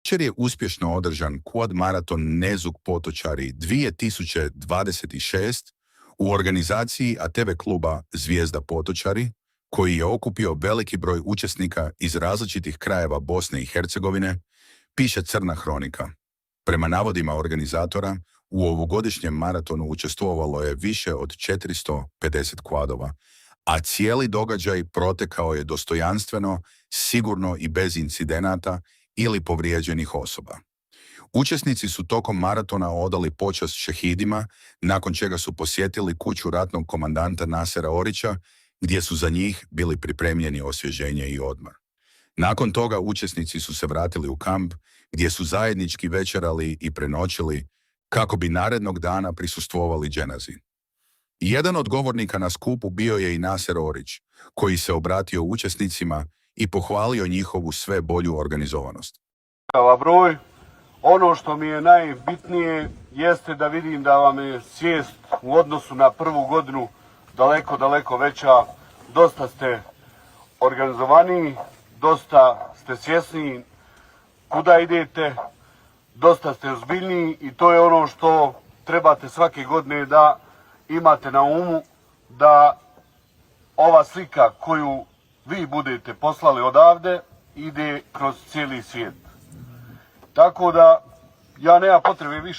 Jučer je uspješno održan quad maraton Nezuk Potočari 2026 u organizaciji ATV kluba Zvijezda Potočari, koji je okupio veliki broj učesnika iz različitih krajeva Bosne i Hercegovine, piše Crna hronika. Prema navodima organizatora, u ovogodišnjem maratonu učestvovalo je više od 450 kvadova, a cijeli događaj protekao je dostojanstveno, sigurno i bez incidenata ili povrijeđenih osoba. Učesnici su tokom maratona odali počast šehidima, nakon čega su posjetili kuću ratnog komandanta Nasera Orića, gdje su za njih bili pripremljeni osvježenje i odmor. Nakon toga učesnici su se vratili u kamp, gdje su zajednički večerali i prenoćili, kako bi narednog dana prisustvovali dženazi. Jedan od govornika na skupu bio je i Naser Orić, koji se obratio učesnicima i pohvalio njihovu sve bolju organizovanost. Broj, ono što mi je najbitnije jeste da vidim da vam je svijest u odnosu na prvu godinu daleko veća. Dosta ste organizovaniji, dosta ste svjesni kuda idete, dosta ste ozbiljniji i to je ono što trebate svake godine da imate na umu, da ova slika koju vi budete poslali odavde ide kroz cijeli svijet. Tako da ja nema potrebe više